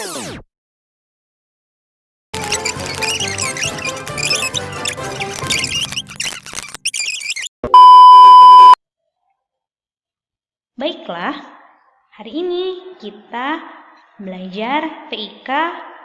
Baiklah, hari ini kita belajar TIK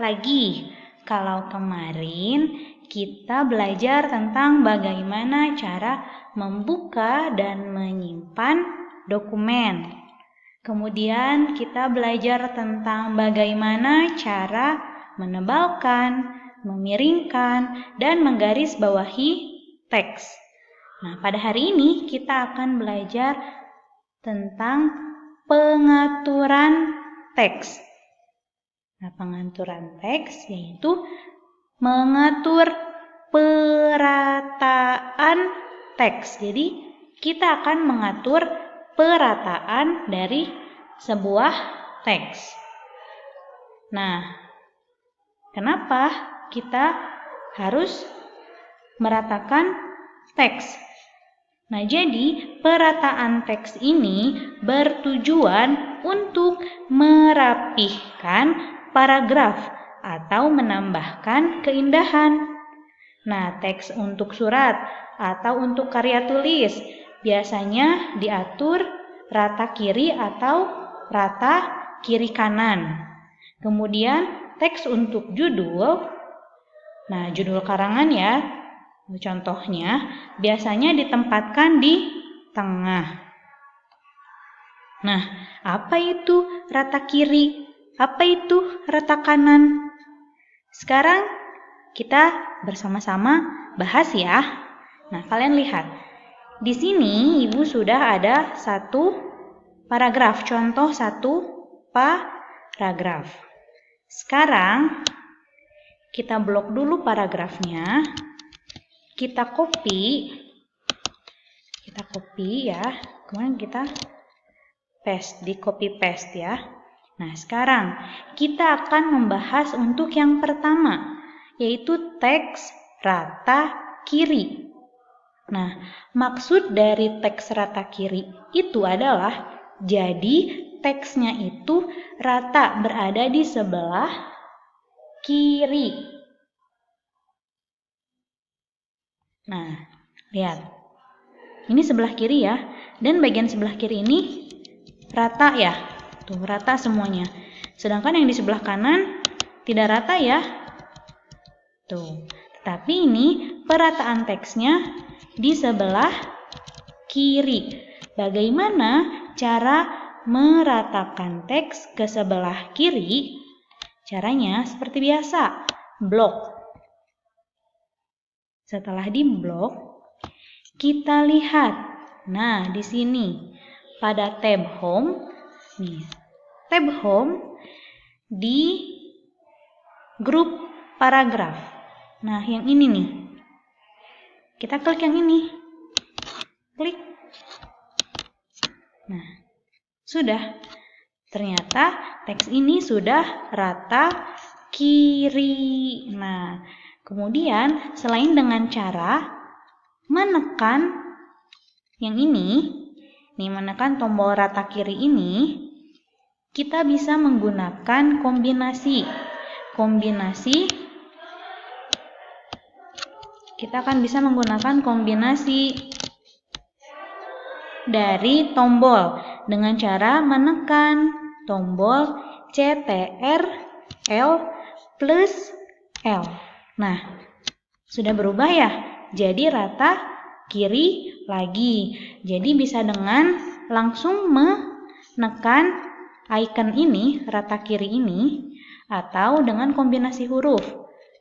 lagi. Kalau kemarin kita belajar tentang bagaimana cara membuka dan menyimpan dokumen. Kemudian kita belajar tentang bagaimana cara menebalkan, memiringkan, dan menggarisbawahi teks. Nah, pada hari ini kita akan belajar tentang pengaturan teks. Nah, pengaturan teks yaitu mengatur perataan teks. Jadi, kita akan mengatur perataan dari sebuah teks. Nah, kenapa kita harus meratakan teks? Nah, jadi perataan teks ini bertujuan untuk merapihkan paragraf atau menambahkan keindahan. Nah, teks untuk surat atau untuk karya tulis biasanya diatur rata kiri atau rata kiri kanan. Kemudian teks untuk judul, nah judul karangan ya, contohnya biasanya ditempatkan di tengah. Nah, apa itu rata kiri? Apa itu rata kanan? Sekarang kita bersama-sama bahas ya. Nah, kalian lihat. Di sini Ibu sudah ada satu paragraf, contoh satu paragraf. Sekarang kita blok dulu paragrafnya. Kita copy ya. Kemudian kita paste, di copy paste ya. Nah, sekarang kita akan membahas untuk yang pertama, yaitu teks rata kiri. Nah, maksud dari teks rata kiri itu adalah jadi teksnya itu rata berada di sebelah kiri. Nah, lihat. Ini sebelah kiri ya. Dan bagian sebelah kiri ini rata ya. Tuh, rata semuanya. Sedangkan yang di sebelah kanan tidak rata ya. Tuh. Tetapi ini perataan teksnya di sebelah kiri. Bagaimana cara meratakan teks ke sebelah kiri? Caranya seperti biasa. Blok. Setelah diblok, kita lihat. Nah, di sini pada tab home, nih, tab home di grup paragraf. Nah, yang ini nih. Kita klik yang ini. Klik. Nah, sudah. Ternyata teks ini sudah rata kiri. Nah, kemudian selain dengan cara menekan yang ini, nih menekan tombol rata kiri ini, kita bisa menggunakan kombinasi. Kita akan bisa menggunakan kombinasi dari tombol dengan cara menekan tombol CTRL plus L. Nah, sudah berubah ya? Jadi rata kiri lagi. Jadi bisa dengan langsung menekan icon ini, rata kiri ini, atau dengan kombinasi huruf.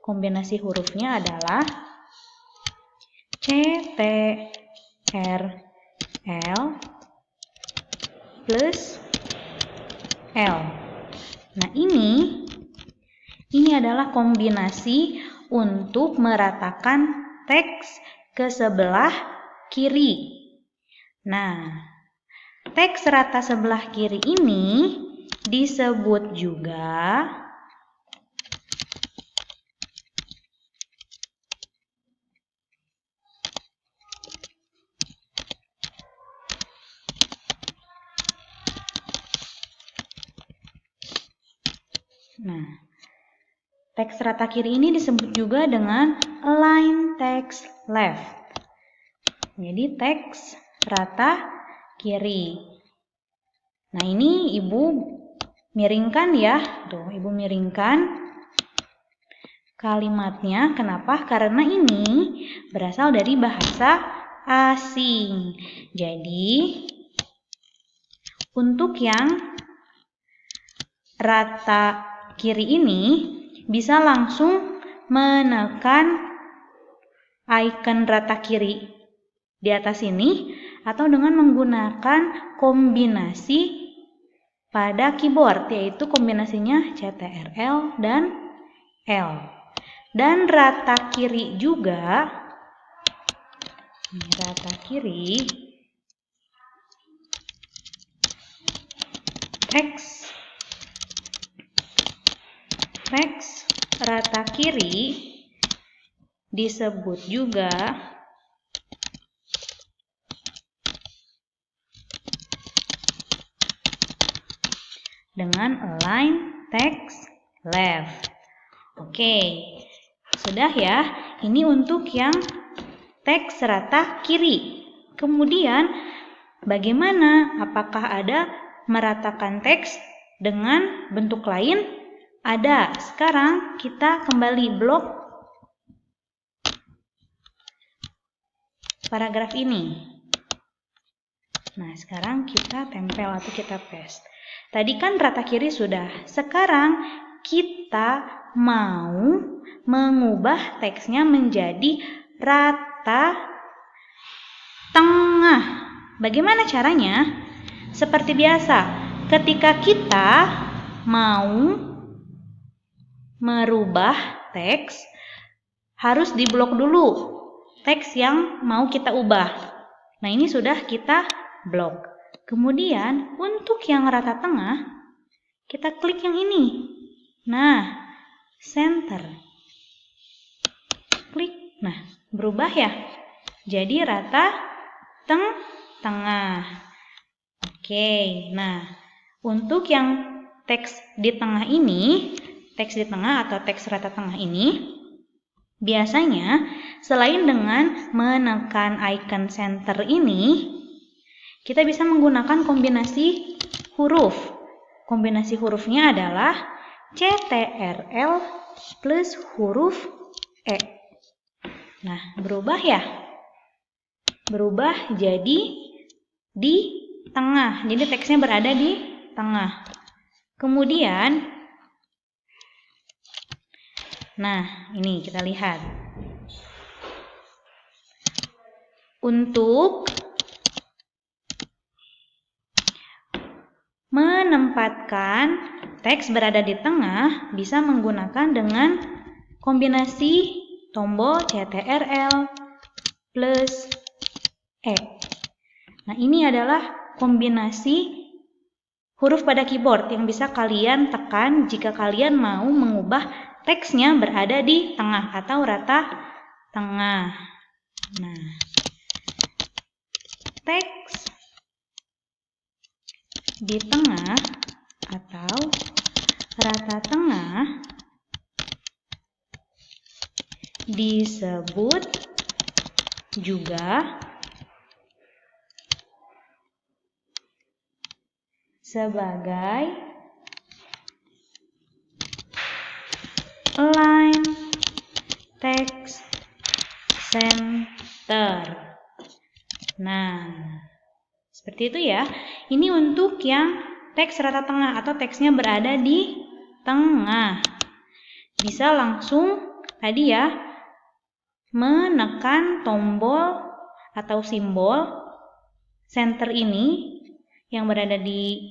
Kombinasi hurufnya adalah CTRL plus L. Nah, ini adalah kombinasi untuk meratakan teks ke sebelah kiri. Nah, teks rata sebelah kiri ini disebut juga Nah, teks rata kiri ini disebut juga dengan align text left. Jadi teks rata kiri. Nah, ini Ibu miringkan ya. Tuh, Ibu miringkan kalimatnya. Kenapa? Karena ini berasal dari bahasa asing. Jadi, untuk yang rata kiri ini bisa langsung menekan icon rata kiri di atas ini atau dengan menggunakan kombinasi pada keyboard, yaitu kombinasinya CTRL dan L. Dan rata kiri juga, rata kiri, teks rata kiri disebut juga dengan align text left. Oke, sudah ya. Ini untuk yang teks rata kiri. Kemudian, bagaimana? Apakah ada meratakan teks dengan bentuk lain? Ada. Sekarang kita kembali blok paragraf ini. Nah, sekarang kita tempel atau kita paste. Tadi kan rata kiri sudah. Sekarang kita mau mengubah teksnya menjadi rata tengah. Bagaimana caranya? Seperti biasa, ketika kita mau merubah teks, harus diblok dulu teks yang mau kita ubah. Nah, ini sudah kita blok. Kemudian, untuk yang rata tengah, kita klik yang ini. Nah, center. Klik. Nah, berubah ya. Jadi rata tengah. Oke, nah untuk yang teks di tengah ini, teks di tengah atau teks rata tengah ini, biasanya selain dengan menekan icon center ini, kita bisa menggunakan kombinasi huruf. Kombinasi hurufnya adalah CTRL plus huruf E. Nah, berubah ya? Berubah jadi di tengah. Jadi teksnya berada di tengah. Kemudian, nah ini kita lihat. Untuk menempatkan teks berada di tengah bisa menggunakan dengan kombinasi tombol CTRL plus E. Nah, ini adalah kombinasi huruf pada keyboard yang bisa kalian tekan jika kalian mau mengubah teksnya berada di tengah atau rata tengah. Nah, teks di tengah atau rata tengah disebut juga sebagai align text center. Nah, seperti itu ya. Ini untuk yang teks rata tengah atau teksnya berada di tengah. Bisa langsung tadi ya menekan tombol atau simbol center ini yang berada di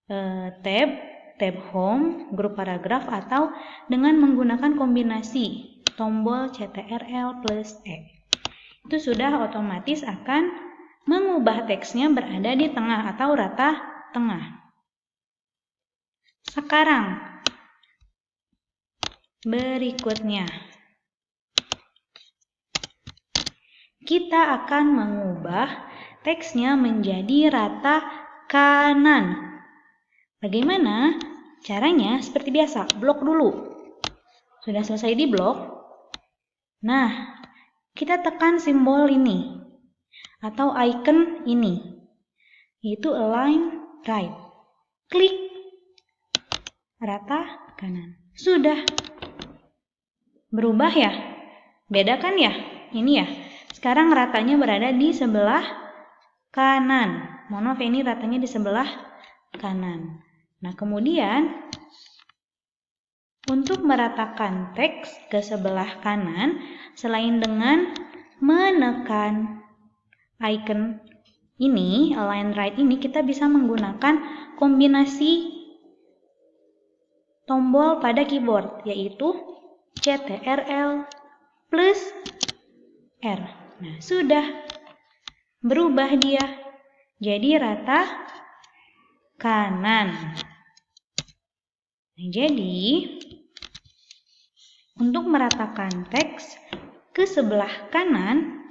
tab home, grup paragraf, atau dengan menggunakan kombinasi tombol CTRL plus E. Itu sudah otomatis akan mengubah teksnya berada di tengah atau rata tengah. Sekarang, berikutnya, kita akan mengubah teksnya menjadi rata kanan. Bagaimana? caranya seperti biasa, blok dulu. Sudah selesai di blok. Nah, kita tekan simbol ini atau icon ini, yaitu align right. Klik rata kanan. Sudah berubah ya? Beda kan ya? Ini ya. Sekarang ratanya berada di sebelah kanan. Mohon maaf, ini ratanya di sebelah kanan. Nah, kemudian untuk meratakan teks ke sebelah kanan, selain dengan menekan icon ini, align right ini, kita bisa menggunakan kombinasi tombol pada keyboard, yaitu CTRL plus R. Nah, sudah berubah dia jadi rata kanan. Nah, jadi untuk meratakan teks ke sebelah kanan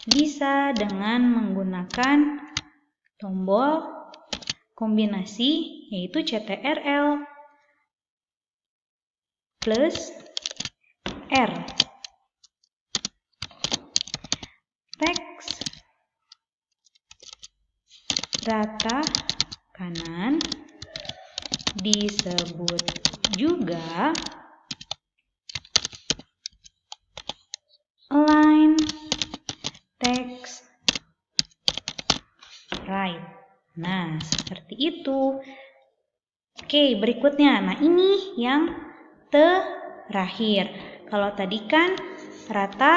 bisa dengan menggunakan tombol kombinasi, yaitu CTRL plus R. Teks rata kanan disebut juga align text right. Nah, seperti itu. Oke, berikutnya. Nah, ini yang terakhir. Kalau tadi kan rata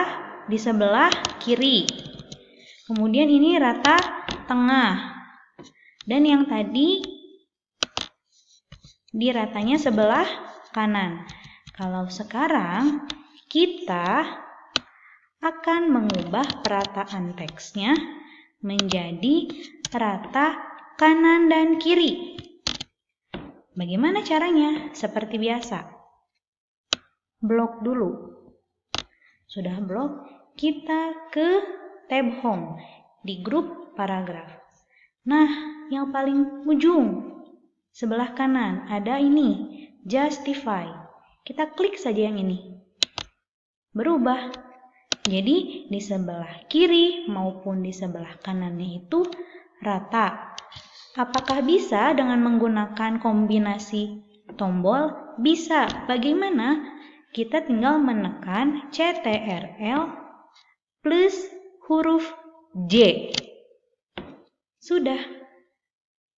di sebelah kiri. Kemudian ini rata tengah. Dan yang tadi di ratanya sebelah kanan. Kalau sekarang kita akan mengubah perataan teksnya menjadi rata kanan dan kiri. Bagaimana caranya? Seperti biasa. Blok dulu. Sudah blok, kita ke tab home di grup paragraf. Nah, yang paling ujung sebelah kanan ada ini, justify. Kita klik saja yang ini. Berubah. Jadi di sebelah kiri maupun di sebelah kanannya itu rata. Apakah bisa dengan menggunakan kombinasi tombol? Bisa. Bagaimana? Kita tinggal menekan CTRL plus huruf J. Sudah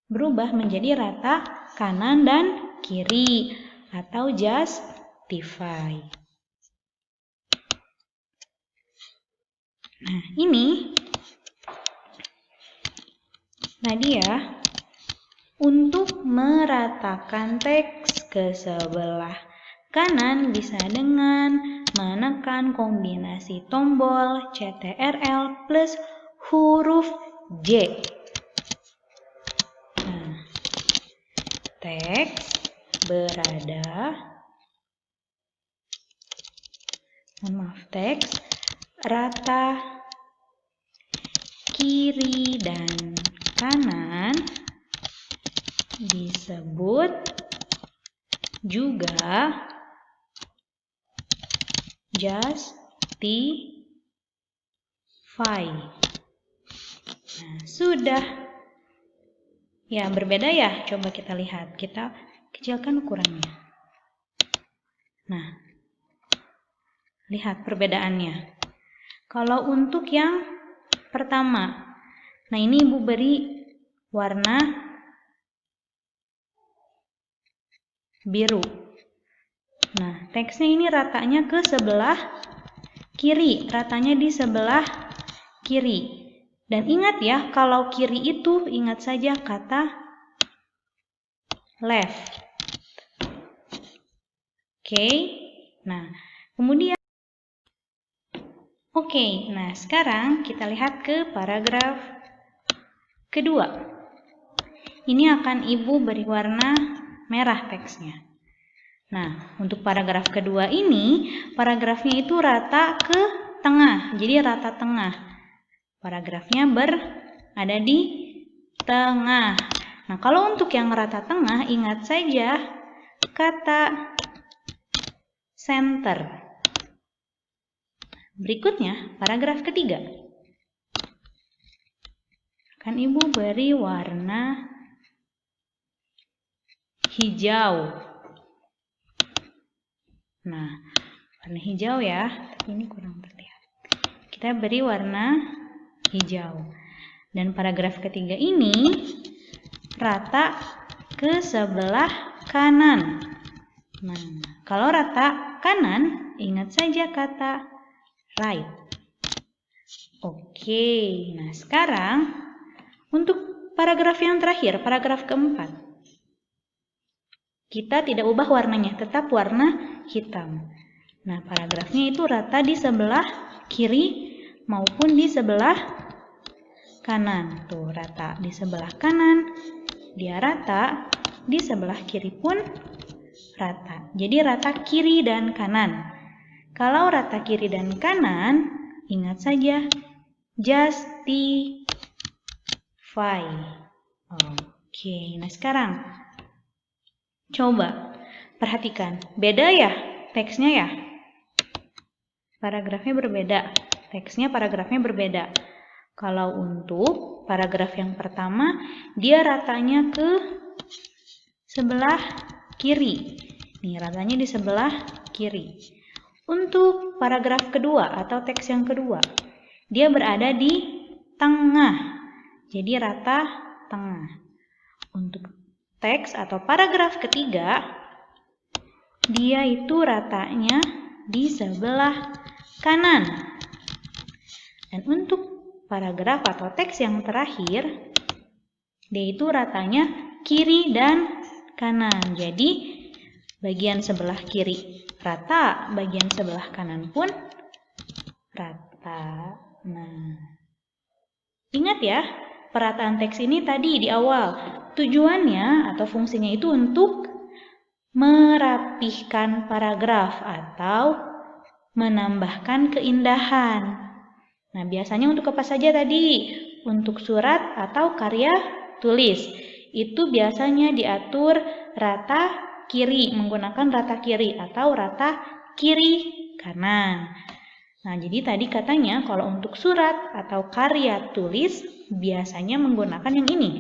berubah menjadi rata kanan dan kiri atau justify. Nah, ini tadi ya, untuk meratakan teks ke sebelah kanan bisa dengan menekan kombinasi tombol CTRL plus huruf J. Nah, teks berada, teks rata kiri dan kanan disebut juga justify. Nah, sudah. Ya, berbeda ya. Coba kita lihat. Kita kecilkan ukurannya. Nah, lihat perbedaannya. Kalau untuk yang pertama, nah ini Ibu beri warna biru. Nah, teksnya ini ratanya ke sebelah kiri, ratanya di sebelah kiri. Dan ingat ya, kalau kiri itu ingat saja kata left. Oke. Nah, kemudian nah sekarang kita lihat ke paragraf kedua. Ini akan Ibu beri warna merah teksnya. Nah, untuk paragraf kedua ini, paragrafnya itu rata ke tengah. Jadi rata tengah. Paragrafnya berada di tengah. Nah, kalau untuk yang rata tengah, ingat saja kata center. Berikutnya, paragraf ketiga. Kan Ibu beri warna hijau. Nah, warna hijau ya, tapi ini kurang terlihat. Kita beri warna hijau. Dan paragraf ketiga ini rata ke sebelah kanan. Nah, kalau rata kanan, ingat saja kata right. Oke, nah sekarang untuk paragraf yang terakhir, paragraf keempat. Kita tidak ubah warnanya, tetap warna hitam. Nah, paragrafnya itu rata di sebelah kiri maupun di sebelah kanan. Tuh, rata di sebelah kanan, dia rata, di sebelah kiri pun rata. Jadi rata kiri dan kanan. Kalau rata kiri dan kanan, ingat saja justify. Oke, nah sekarang coba perhatikan. Beda ya teksnya ya? Paragrafnya berbeda. Teksnya paragrafnya berbeda. Kalau untuk paragraf yang pertama, dia ratanya ke sebelah kiri. Nih, ratanya di sebelah kiri. Untuk paragraf kedua atau teks yang kedua, dia berada di tengah. Jadi rata tengah. Untuk teks atau paragraf ketiga, dia itu ratanya di sebelah kanan. Dan untuk paragraf atau teks yang terakhir, dia itu ratanya kiri dan kanan. Jadi bagian sebelah kiri rata, bagian sebelah kanan pun rata. Nah, ingat ya, perataan teks ini tadi di awal. Tujuannya atau fungsinya itu untuk merapihkan paragraf atau menambahkan keindahan. Nah, biasanya untuk apa saja tadi? Untuk surat atau karya tulis. Itu biasanya diatur rata kiri, menggunakan rata kiri atau rata kiri kanan. Nah, jadi tadi katanya kalau untuk surat atau karya tulis biasanya menggunakan yang ini.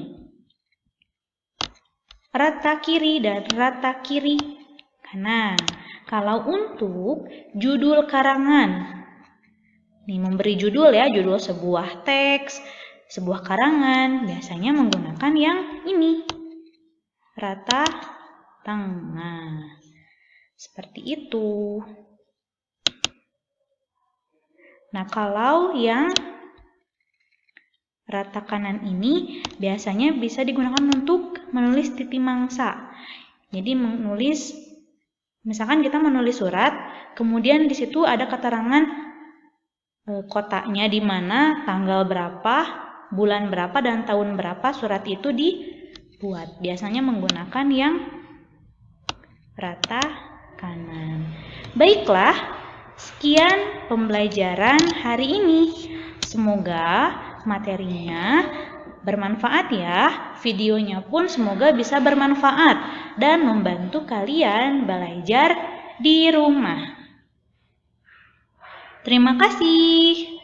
Rata kiri dan rata kiri kanan. Kalau untuk judul karangan, nih memberi judul ya, judul sebuah teks, sebuah karangan, biasanya menggunakan yang ini. Rata tengah. Seperti itu. Nah, kalau yang rata kanan ini biasanya bisa digunakan untuk menulis titi mangsa. Jadi menulis, misalkan kita menulis surat, kemudian di situ ada keterangan kotaknya di mana, tanggal berapa, bulan berapa, dan tahun berapa surat itu dibuat. Biasanya menggunakan yang rata kanan. Baiklah, sekian pembelajaran hari ini. Semoga materinya bermanfaat ya. Videonya pun semoga bisa bermanfaat dan membantu kalian belajar di rumah. Terima kasih.